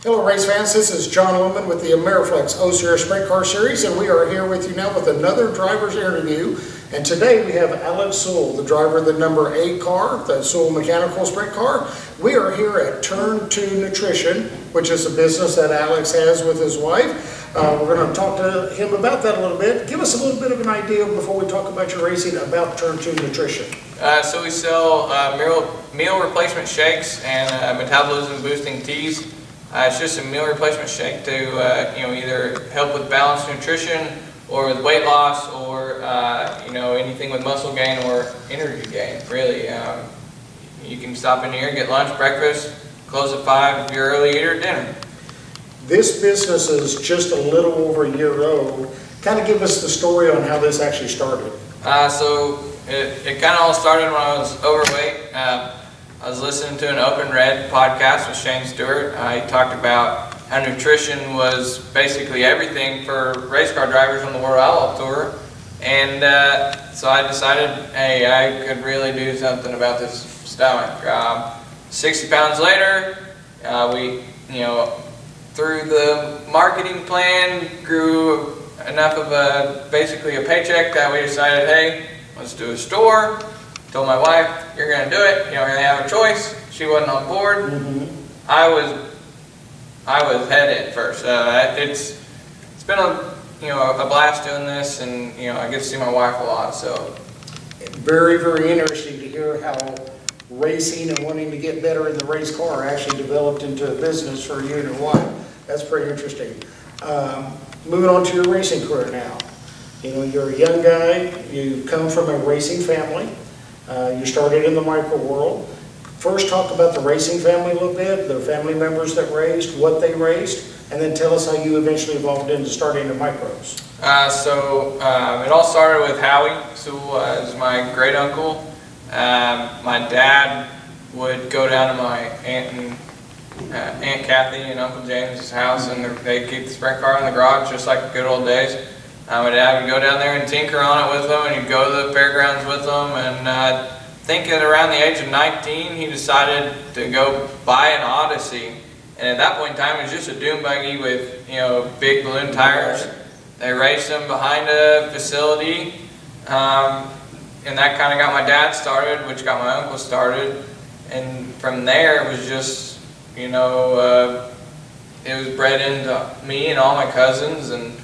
Hello race fans, this is John Lohman with the Ameriflex O-Series Sprint Car Series, and we are here with you now with another driver's interview. And today we have Alex Sewell, the driver of the number 8 car, the Sewell Mechanical Sprint Car. We are here at Turn 2 Nutrition, which is a business that Alex has with his wife. We're going to talk to him about that a little bit. Give us a little bit of an idea before we talk about your racing about Turn 2 Nutrition. So we sell meal replacement shakes and metabolism boosting teas. It's just a meal replacement shake to either help with balanced nutrition or with weight loss or anything with muscle gain or energy gain. Really, you can stop in here, get lunch, breakfast, close at 5 if you're an early eater, dinner. This business is just a little over a year old. Kind of give us the story on how this actually started. So it kind of all started when I was overweight. I was listening to an Open Red podcast with Shane Stewart. He talked about how nutrition was basically everything for race car drivers on the World Outlaw Tour. And so I decided, hey, I could really do something about this stomach. 60 pounds later, we, through the marketing plan, grew enough of basically a paycheck that we decided, hey, let's do a store. Told my wife, you're going to do it. You're going to have a choice. She wasn't on board. Mm-hmm. I was head in first. It's been a blast doing this, and I get to see my wife a lot. So very, very interesting to hear how racing and wanting to get better in the race car actually developed into a business for you and your wife. That's pretty interesting. Moving on to your racing career now. You're a young guy. You come from a racing family. You started in the micro world. First, talk about the racing family a little bit, the family members that raced, what they raced, and then tell us how you eventually evolved into starting the micros. It all started with Howie Sewell as my great uncle. My dad would go down to my Aunt Kathy and Uncle James's house, and they'd keep the sprint car in the garage just like the good old days. My dad would go down there and tinker on it with them, and he'd go to the fairgrounds with them. And I think at around the age of 19, he decided to go buy an Odyssey. And at that point in time, it was just a dune buggy with big balloon tires. They raced them behind a facility, and that kind of got my dad started, which got my uncle started. And from there, it was just it was bred into me and all my cousins, and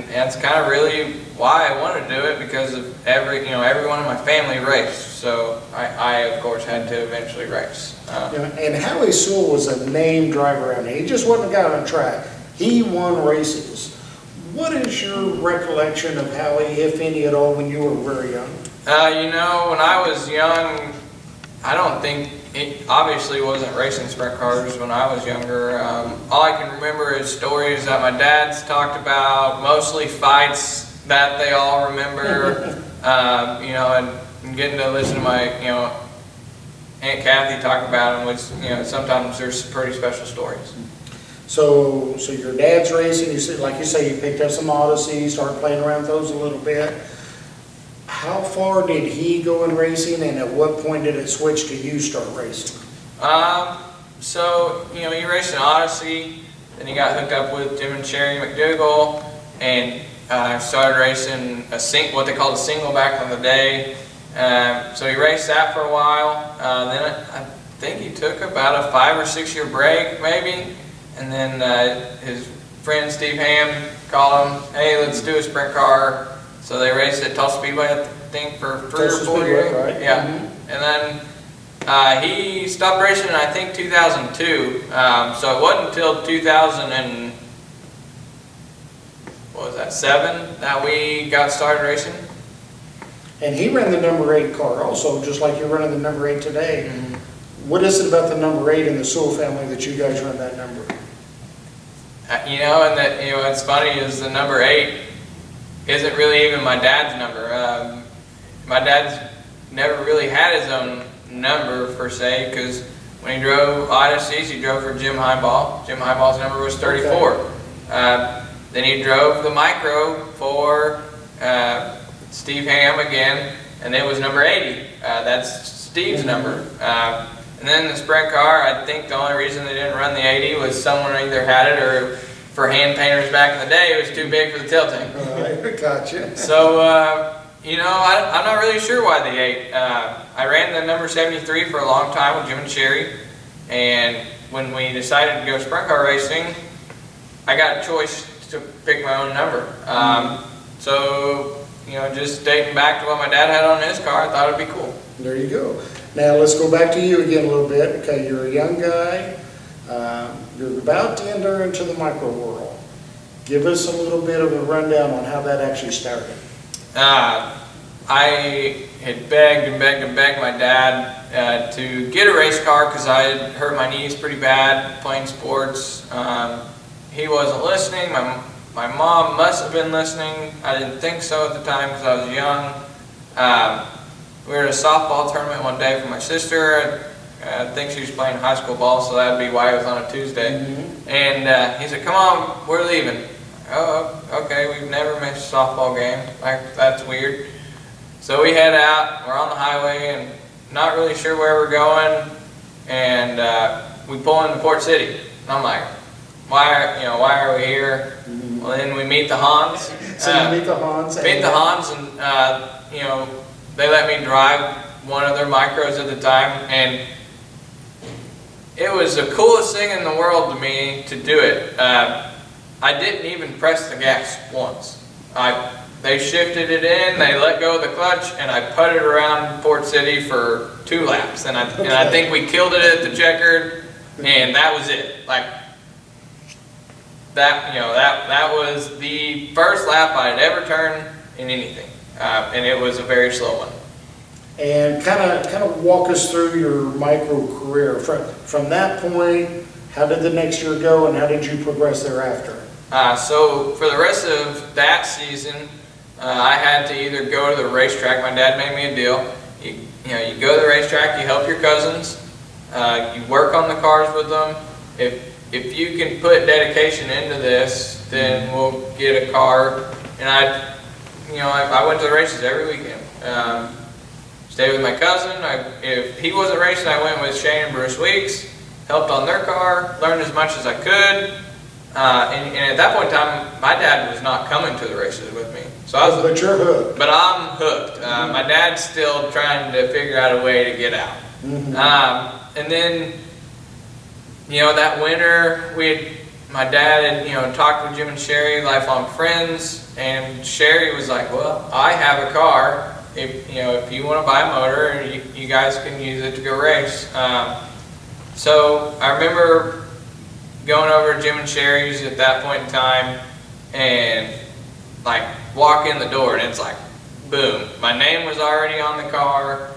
that's kind of really why I wanted to do it, because of everyone in my family raced. So I of course had to eventually race. And Howie Sewell was a named driver around here. He just wasn't a guy on a track. He won races. What is your recollection of Howie, if any at all, when you were very young? When I was young, I don't think it obviously wasn't racing sprint cars when I was younger. All I can remember is stories that my dad's talked about, mostly fights that they all remember, and getting to listen to my, Aunt Kathy talk about them, which, sometimes there's pretty special stories. So your dad's racing, like you say, you picked up some Odysseys, started playing around with those a little bit. How far did he go in racing, and at what point did it switch to you start racing? He raced an Odyssey, then he got hooked up with Jim and Sherry McDougall, and started racing what they called a single back in the day. So he raced that for a while. Then I think he took about a 5 or 6 year break, maybe, and then his friend Steve Ham called him, hey, let's do a sprint car. So they raced at Tulsa Speedway, I think, for 3 or 4 years. Right? Yeah. Mm-hmm. And then he stopped racing in, I think, 2002. So it wasn't until 2007 that we got started racing. And he ran the number 8 car also, just like you're running the number 8 today. Mm-hmm. What is it about the number 8 in the Sewell family that you guys run that number? What's funny is the number 8 isn't really even my dad's number. My dad's never really had his own number per se, because when he drove Odysseys, he drove for Jim Highball. Jim Highball's number was 34. Okay. Then he drove the micro for Steve Ham again, and it was number 80. That's Steve's number. And And then the sprint car, I think the only reason they didn't run the 80 was someone either had it, or for hand painters back in the day, it was too big for the tail tank. All right, gotcha. So, I'm not really sure why they 8. I ran the number 73 for a long time with Jim and Sherry, and when we decided to go sprint car racing, I got a choice to pick my own number. So, just dating back to what my dad had on his car, I thought it'd be cool. There you go. Now let's go back to you again a little bit. Okay, you're a young guy. You're about to enter into the micro world. Give us a little bit of a rundown on how that actually started. I had begged and begged and begged my dad to get a race car because I had hurt my knees pretty bad playing sports. He wasn't listening. My mom must have been listening. I didn't think so at the time because I was young. We were at a softball tournament one day for my sister. I think she was playing high school ball, so that would be why it was on a Tuesday. Mm-hmm. And he said, "Come on, we're leaving." Oh, okay, we've never missed a softball game. That's weird. So we head out, we're on the highway and not really sure where we're going, and we pull into Port City. And I'm like, why are we here? Mm-hmm. Well, then we meet the Hans. So you meet the Hans. Meet the Hans, and they let me drive one of their micros at the time, and it was the coolest thing in the world to me to do it. I didn't even press the gas once. They shifted it in, they let go of the clutch, and I putted around Port City for 2 laps. And I think we killed it at the checkered, and that was it. Like that was the first lap I'd ever turned in anything, and it was a very slow one. And kind of walk us through your micro career from that point. How did the next year go, and how did you progress thereafter? So for the rest of that season, I had to either go to the racetrack. My dad made me a deal. You go to the racetrack, you help your cousins, you work on the cars with them. If you can put dedication into this, then we'll get a car. And I went to the races every weekend. Stayed with my cousin. If he wasn't racing, I went with Shane and Bruce Weeks, helped on their car, learned as much as I could. And at that point in time, my dad was not coming to the races with me. So but you're hooked. But I'm hooked. My dad's still trying to figure out a way to get out. Mm-hmm. And then, that winter, my dad had, talked with Jim and Sherry, lifelong friends, and Sherry was like, "Well, I have a car. If you want to buy a motor, you guys can use it to go race." So I remember going over to Jim and Sherry's at that point in time, and walk in the door, and it's like, boom, my name was already on the car.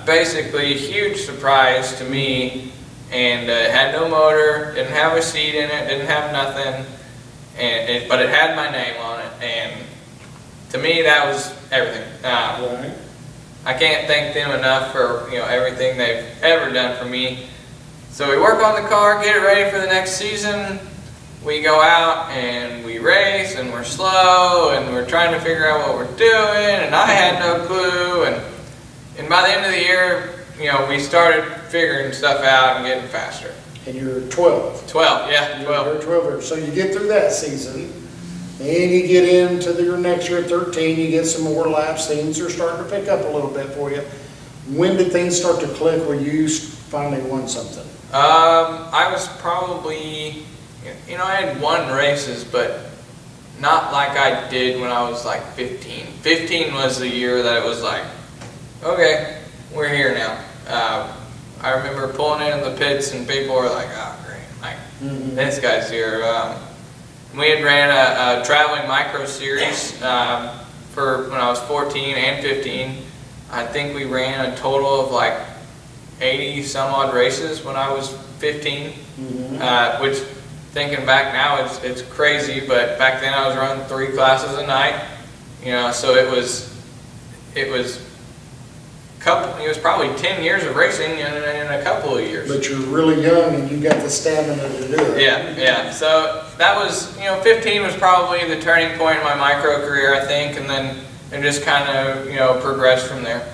Basically, a huge surprise to me, and it had no motor, didn't have a seat in it, didn't have nothing, but it had my name on it, and to me that was everything. Right. I can't thank them enough for everything they've ever done for me. So we work on the car, get it ready for the next season. We go out and we race, and we're slow, and we're trying to figure out what we're doing, and I had no clue. And by the end of the year, we started figuring stuff out and getting faster. And you're 12. 12, yeah, 12. You're 12. So you get through that season, and you get into your next year at 13, you get some more laps, things are starting to pick up a little bit for you. When did things start to click where you finally won something? I was probably, I had won races, but not like I did when I was 15. 15 was the year that it was like, okay, we're here now. I remember pulling in the pits, and people were like, "Oh, great, this guy's here." We had ran a traveling micro series for when I was 14 and 15. I think we ran a total of 80 some odd races when I was 15, which thinking back now it's crazy, but back then I was running 3 classes a night, so it was probably 10 years of racing in a couple of years. But you're really young and you got the stamina to do it. Yeah. So that was, 15 was probably the turning point in my micro career, I think, and then it just kind of, progressed from there.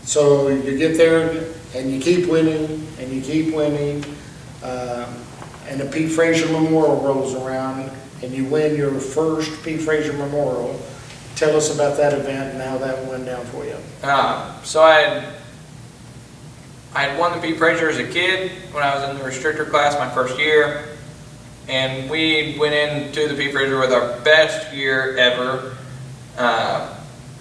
So you get there, and you keep winning, and you keep winning, and the Pete Frazier Memorial rolls around, and you win your first Pete Frazier Memorial. Tell us about that event and how that went down for you. So I had won the Pete Frazier as a kid when I was in the restrictor class my first year, and we went into the Pete Frazier with our best year ever.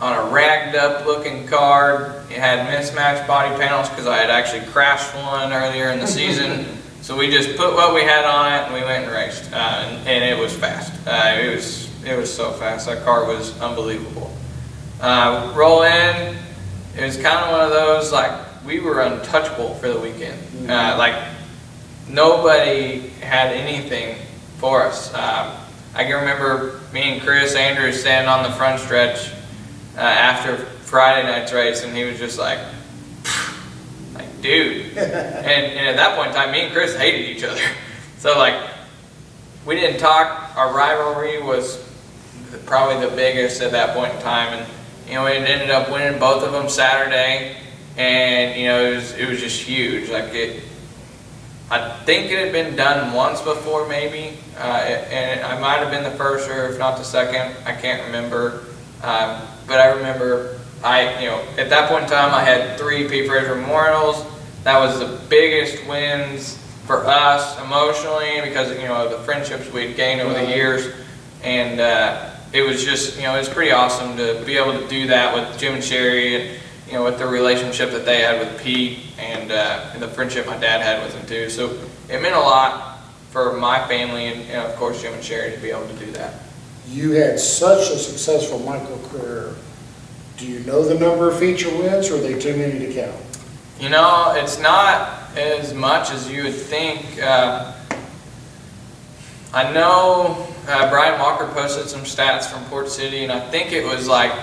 On a ragged up looking card. It had mismatched body panels because I had actually crashed one earlier in the season. So we just put what we had on it and we went and raced, and it was fast. It was so fast. That car was unbelievable. Roll in, it was kind of one of those, like, we were untouchable for the weekend. Like, nobody had anything for us. I can remember me and Chris Andrews standing on the front stretch after Friday night's race, and he was just like, dude. and at that point in time, me and Chris hated each other. So, like, we didn't talk. Our rivalry was probably the biggest at that point in time, and we ended up winning both of them Saturday, and it was just huge. Like, I think it had been done once before, maybe, and I might have been the first, or if not the second. I can't remember. But I remember at that point in time, I had 3 Pete Frazier Memorials. That was the biggest wins for us emotionally because of the friendships we'd gained over the years, and it was just it was pretty awesome to be able to do that with Jim and Sherry, and with the relationship that they had with Pete, and the friendship my dad had with him too. So it meant a lot for my family, and of course Jim and Sherry, to be able to do that. You had such a successful micro career. Do you know the number of feature wins, or are they too many to count? It's not as much as you would think. I know Brian Walker posted some stats from Port City, and I think it was like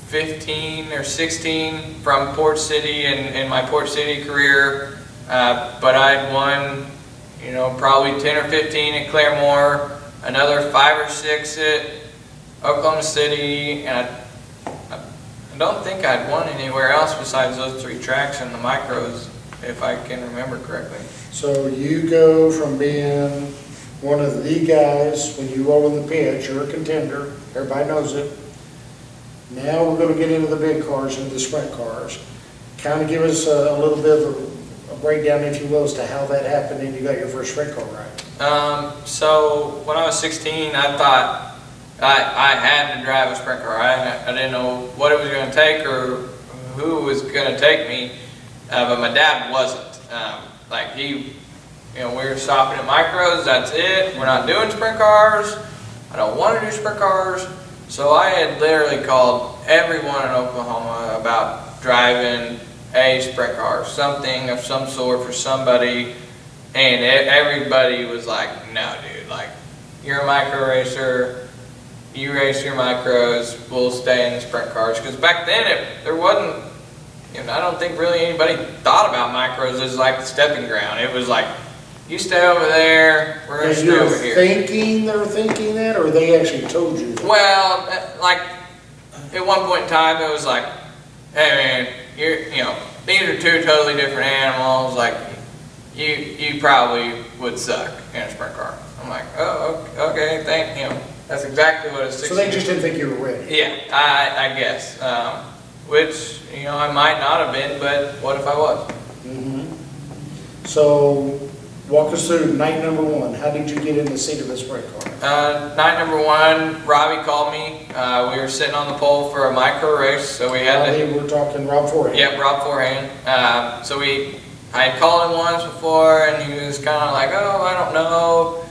15 or 16 from Port City in my Port City career. But I'd won, probably 10 or 15 at Claremore, another 5 or 6 at Oklahoma City, and I don't think I'd won anywhere else besides those 3 tracks in the micros, if I can remember correctly. So you go from being one of the guys, when you roll in the pitch, you're a contender, everybody knows it. Now we're going to get into the big cars, into the sprint cars. Kind of give us a little bit of a breakdown, if you will, as to how that happened and you got your first sprint car right. So when I was 16, I thought I had to drive a sprint car. I didn't know what it was going to take or who was going to take me, but my dad wasn't. We were stopping at micros, that's it. We're not doing sprint cars. I don't want to do sprint cars. So I had literally called everyone in Oklahoma about driving a sprint car, something of some sort for somebody, and everybody was like, no dude, like, you're a micro racer, you race your micros, we'll stay in the sprint cars. Because back then there wasn't, I don't think really anybody thought about micros as like the stepping ground. It was like, you stay over there, we're going to stay over here. They're thinking that, or they actually told you that? Well, like, at one point in time, it was like, hey man, these are 2 totally different animals, like, you probably would suck in a sprint car. I'm like, oh, okay, that's exactly what a 16. So they just didn't think you were ready? Yeah, I guess. Which, I might not have been, but what if I was? Mm-hmm. So, walk us through night number 1. How did you get in the seat of the sprint car? Night number 1, Robbie called me. We were sitting on the pole for a micro race, so we had We're talking Rob Forehand. Yep, Rob Forehand. I had called him once before, and he was kind of like, oh, I don't know.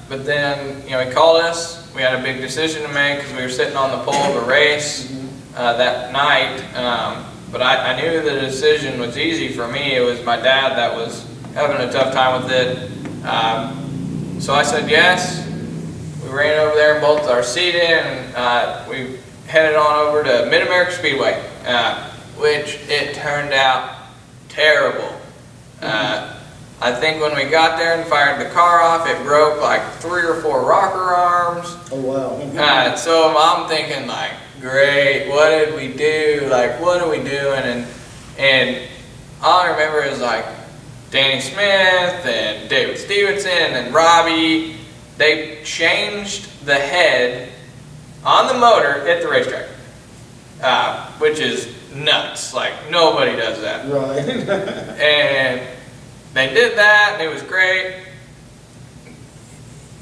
But then, he called us. We had a big decision to make because we were sitting on the pole of a race that night. But I knew the decision was easy for me. It was my dad that was having a tough time with it. So I said yes. We ran over there and bolted our seat in, and we headed on over to Mid-America Speedway, which it turned out terrible. I think when we got there and fired the car off, it broke like 3 or 4 rocker arms. Oh, wow. So I'm thinking like, great, what did we do? Like, what are we doing? And all I remember is like Danny Smith and David Stevenson and Robbie. They changed the head on the motor at the racetrack, which is nuts. Like, nobody does that. Right. And they did that, and it was great.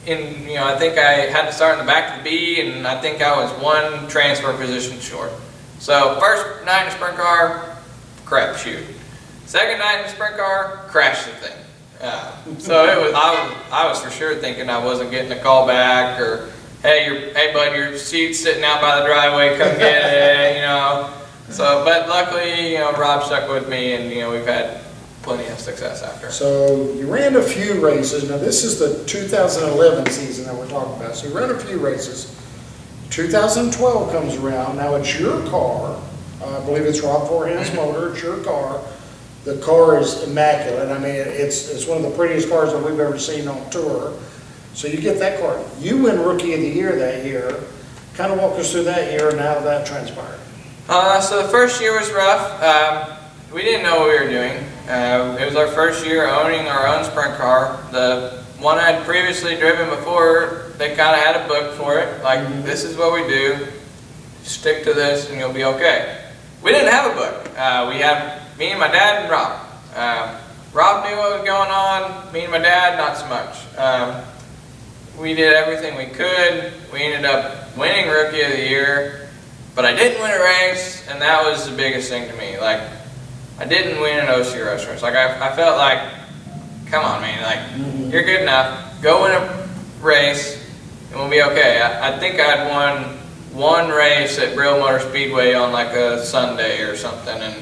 And, you know, I think I had to start in the back of the B, and I think I was one transfer position short. So, first night in the sprint car, crap shoot. Second night in the sprint car, crashed the thing. So it was, I was for sure thinking I wasn't getting a call back, or hey bud, your seat's sitting out by the driveway, come get it, you know. So, but luckily, you know, Rob stuck with me, and you know, we've had plenty of success after. So you ran a few races. Now this is the 2011 season that we're talking about. So you ran a few races. 2012 comes around. Now it's your car. I believe it's Rob Forehand's motor. It's your car. The car is immaculate. I mean, it's one of the prettiest cars that we've ever seen on tour. So you get that car. You win Rookie of the Year that year. Kind of walk us through that year and how that transpired. So the first year was rough. We didn't know what we were doing. It was our first year owning our own sprint car. The one I had previously driven before, they kind of had a book for it. Like, this is what we do. Stick to this and you'll be okay. We didn't have a book. We had me and my dad and Rob. Rob knew what was going on. Me and my dad, not so much. We did everything we could. We ended up winning Rookie of the Year, but I didn't win a race, and that was the biggest thing to me. Like, I didn't win an OC Rush race. Like, I felt like, come on, man. Like, you're good enough. Go win a race, and we'll be okay. I think I had won one race at Real Motor Speedway on like a Sunday or something, and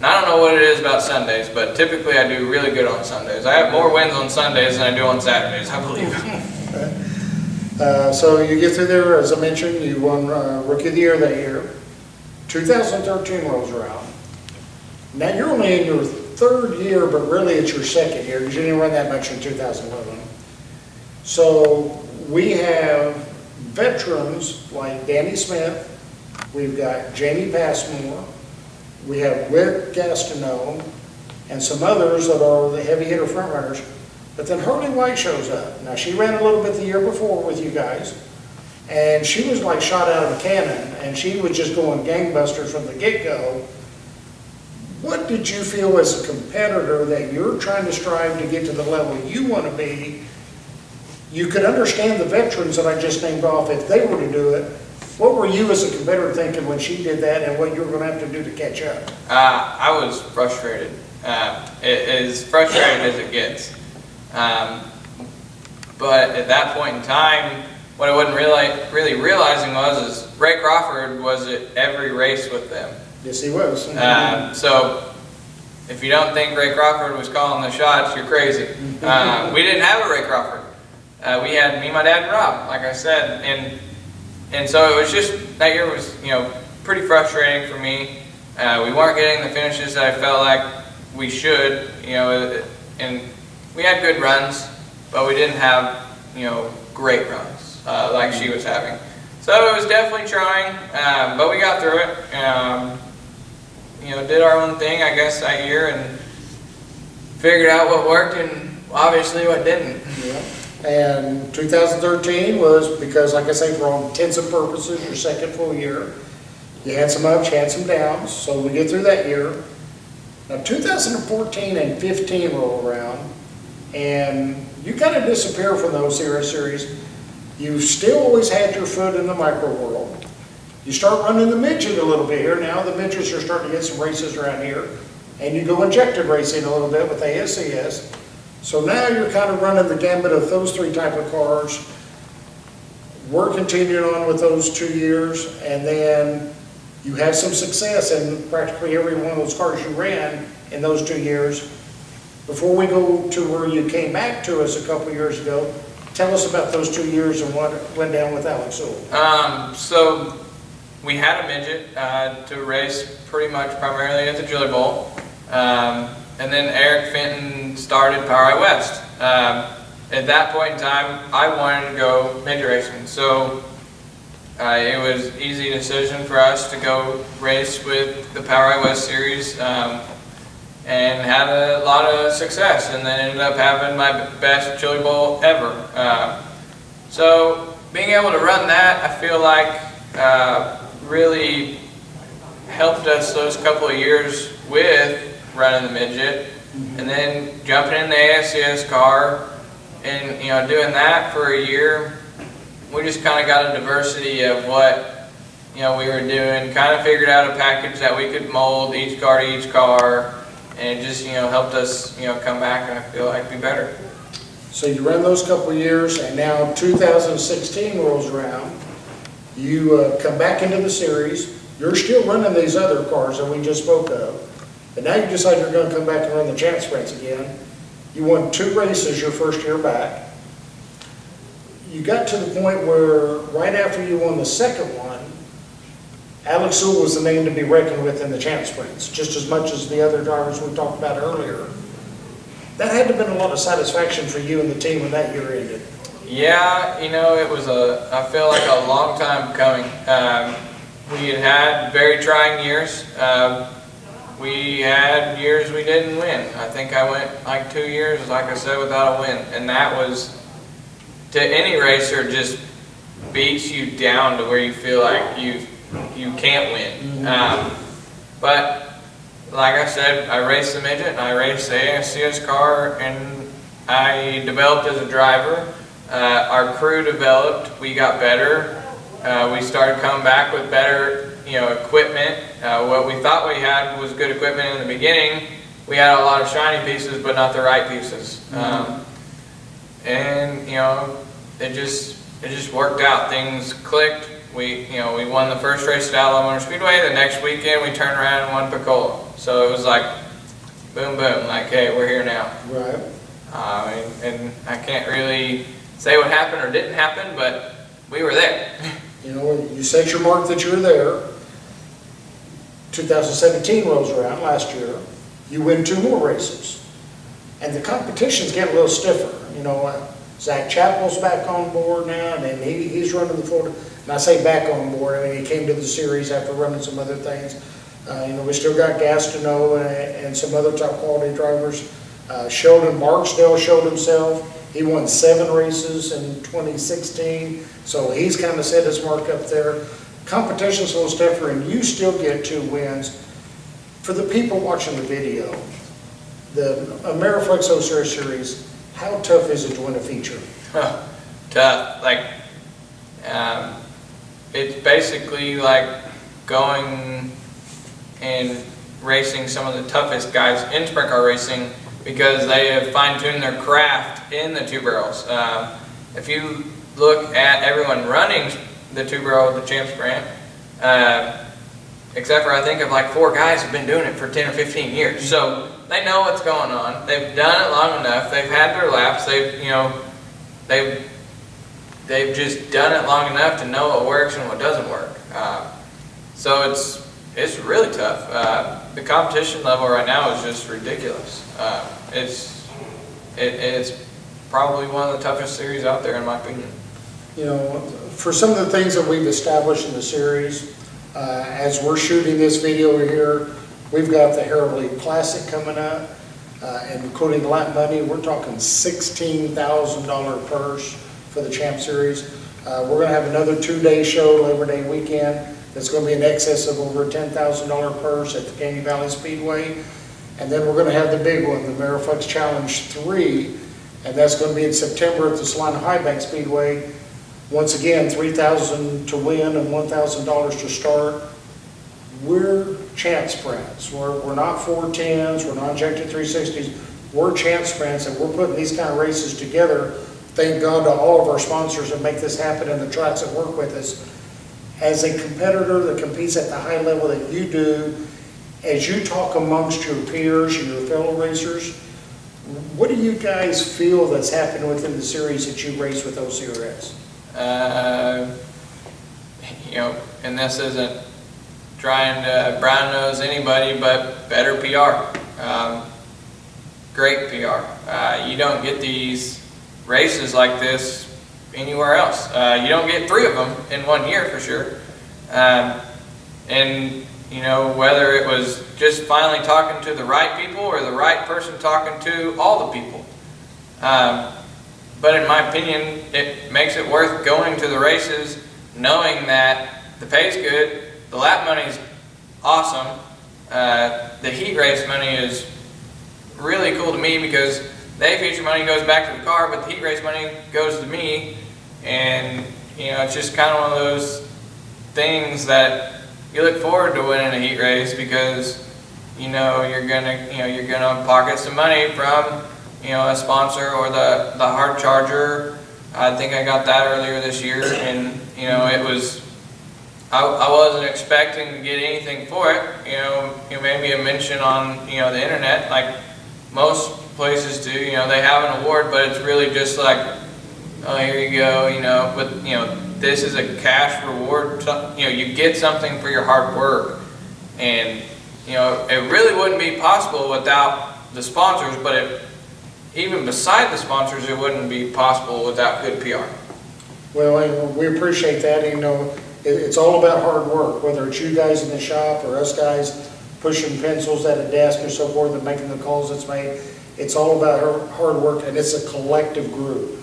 I don't know what it is about Sundays, but typically I do really good on Sundays. I have more wins on Sundays than I do on Saturdays, I believe. So you get through there, as I mentioned, you won Rookie of the Year that year. 2013 rolls around. Now you're only in your third year, but really it's your second year because you didn't run that much in 2011. So we have veterans like Danny Smith, we've got Jamie Passmore, we have Rick Gastineau, and some others that are the heavy hitter front runners. But then Hurley White shows up. Now she ran a little bit the year before with you guys, and she was like shot out of a cannon, and she was just going gangbusters from the get-go. What did you feel as a competitor that you're trying to strive to get to the level you want to be? You could understand the veterans that I just named off if they were to do it. What were you as a competitor thinking when she did that, and what you were going to have to do to catch up? I was frustrated. As frustrated as it gets. But at that point in time, what I wasn't really realizing is Ray Crawford was at every race with them. Yes, he was. So if you don't think Ray Crawford was calling the shots, you're crazy. We didn't have a Ray Crawford. We had me, my dad, and Rob, like I said, and so it was just, that year was, you know, pretty frustrating for me. We weren't getting the finishes that I felt like we should, you know, and we had good runs, but we didn't have, you know, great runs like she was having. So it was definitely trying, but we got through it. You know, did our own thing, I guess, that year, and figured out what worked and obviously what didn't. Yeah. And 2013 was, because like I say, for all intents and purposes, your second full year. You had some ups, you had some downs, so we get through that year. Now 2014 and 15 roll around, and you kind of disappear from those series. You've still always had your foot in the micro world. You start running the midget a little bit here. Now the midgets are starting to get some races around here, and you go injected racing a little bit with ASCS. So now you're kind of running the gambit of those three type of cars. We're continuing on with those 2 years, and then you had some success in practically every one of those cars you ran in those 2 years. Before we go to where you came back to us a couple years ago, tell us about those 2 years and what went down with Alex Sewell. So we had a midget to race pretty much primarily at the Julie Bowl. And then Eric Fenton started Power Eye West. At that point in time, I wanted to go midget racing. So it was an easy decision for us to go race with the Power Eye West series. and had a lot of success, and then ended up having my best chili bowl ever. So being able to run that, I feel like really helped us those couple of years with running the midget, and then jumping in the ASCS car and doing that for a year. We just kind of got a diversity of what we were doing, kind of figured out a package that we could mold each car to each car, and it just helped us come back and I feel like be better. So you ran those couple of years, and now 2016 rolls around. You come back into the series. You're still running these other cars that we just spoke of, but now you decide you're going to come back and run the Champ Sprints again. You won 2 races your first year back. You got to the point where right after you won the second one, Alex Sewell was the name to be reckoned with in the Champ Sprints, just as much as the other drivers we talked about earlier. That had to have been a lot of satisfaction for you and the team when that year ended. Yeah, it was I feel like a long time coming. We had very trying years. We had years we didn't win. I think I went like 2 years, like I said, without a win. And that was, to any racer, just beats you down to where you feel like you can't win. But like I said, I raced the midget, and I raced the ASCS car, and I developed as a driver. Our crew developed, we got better. We started coming back with better equipment. What we thought we had was good equipment in the beginning. We had a lot of shiny pieces, but not the right pieces. And it just worked out. Things clicked. We won the first race at Alamo Motor Speedway. The next weekend we turned around and won Picola. So it was like boom, boom. Like, hey, we're here now. Right. And I can't really say what happened or didn't happen, but we were there. You set your mark that you were there. 2017 rolls around, last year. You win 2 more races. And the competition's getting a little stiffer. Zach Chappell's back on board now, and then he's running the Florida. And I say back on board, I mean, he came to the series after running some other things. We still got Gastineau and some other top quality drivers. Sheldon Barksdale showed himself. He won 7 races in 2016, so he's kind of set his mark up there. Competition's a little stiffer, and you still get 2 wins. For the people watching the video, the Ameriflex 0 Series, how tough is it to win a feature? Tough. Like, it's basically like going and racing some of the toughest guys in sprint car racing, because they have fine-tuned their craft in the 2 barrels. If you look at everyone running the 2 barrel with the Champ Sprint, except for I think of like 4 guys who've been doing it for 10 or 15 years. So they know what's going on. They've done it long enough. They've had their laps. They've just done it long enough to know what works and what doesn't work. So it's really tough. The competition level right now is just ridiculous. It's probably one of the toughest series out there, in my opinion. For some of the things that we've established in the series, as we're shooting this video here, we've got the Harold Lee Classic coming up, and including lap money, we're talking $16,000 purse for the Champ Series. We're going to have another 2-day show, Labor Day weekend, that's going to be in excess of over a $10,000 purse at the Canyon Valley Speedway. And then we're going to have the big one, the Ameriflex Challenge 3, and that's going to be in September at the Salina High Bank Speedway. Once again, $3,000 to win and $1,000 to start. We're Champ Sprints. We're not 410s, we're not injected 360s. We're Champ Sprints, and we're putting these kind of races together. Thank God to all of our sponsors that make this happen and the tracks that work with us. As a competitor that competes at the high level that you do, as you talk amongst your peers and your fellow racers, what do you guys feel that's happened within the series that you race with OCRS? And this isn't trying to brown nose anybody, but better PR. Great PR. You don't get these races like this anywhere else. You don't get 3 of them in 1 year for sure. And whether it was just finally talking to the right people or the right person talking to all the people. But in my opinion, it makes it worth going to the races knowing that the pay's good, the lap money's awesome, the heat race money is really cool to me because the A feature money goes back to the car, but the heat race money goes to me, and it's just kind of one of those things that you look forward to winning a heat race because you're gonna pocket some money from a sponsor or the hard charger. I think I got that earlier this year, and it was. I wasn't expecting to get anything for it. Maybe a mention on the internet, like most places do. They have an award, but it's really just like, oh, here you go. But this is a cash reward. You get something for your hard work, and it really wouldn't be possible without the sponsors. But even beside the sponsors, it wouldn't be possible without good PR. Well, and we appreciate that. It's all about hard work, whether it's you guys in the shop or us guys pushing pencils at a desk or so forth and making the calls that's made. It's all about hard work, and it's a collective group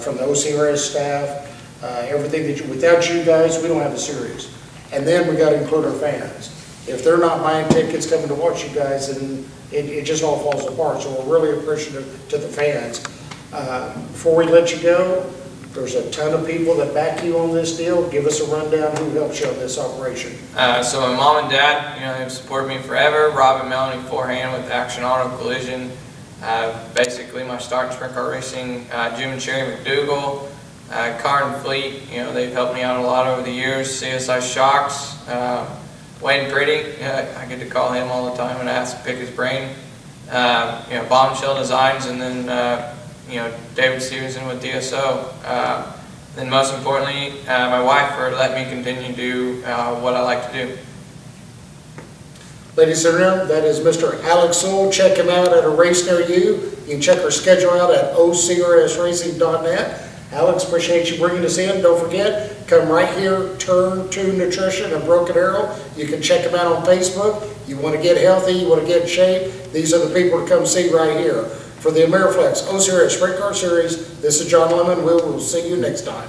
from the OCRS staff, everything without you guys, we don't have a series. And then we got to include our fans. If they're not buying tickets coming to watch you guys, then it just all falls apart. So we're really appreciative to the fans. Before we let you go, there's a ton of people that back you on this deal. Give us a rundown who helps you on this operation. So my mom and dad, they've supported me forever. Rob and Melanie Forehand with Action Auto Collision. Basically my start in sprint car racing. Jim and Sherry McDougall, Car and Fleet. They've helped me out a lot over the years. CSI Shocks, Wayne Pretty. I get to call him all the time and ask to pick his brain. Bombshell Designs, and then David Stevenson with DSO. Then most importantly, my wife for letting me continue to do what I like to do. Ladies and gentlemen, that is Mr. Alex Sewell. Check him out at a race near you. You can check our schedule out at ocrsracing.net. Alex, appreciate you bringing us in. Don't forget, come right here, Turn 2 Nutrition in Broken Arrow. You can check him out on Facebook. You want to get healthy, you want to get in shape, these are the people to come see right here. For the Ameriflex OCRS Sprint Car Series, this is John Lemon. We will see you next time.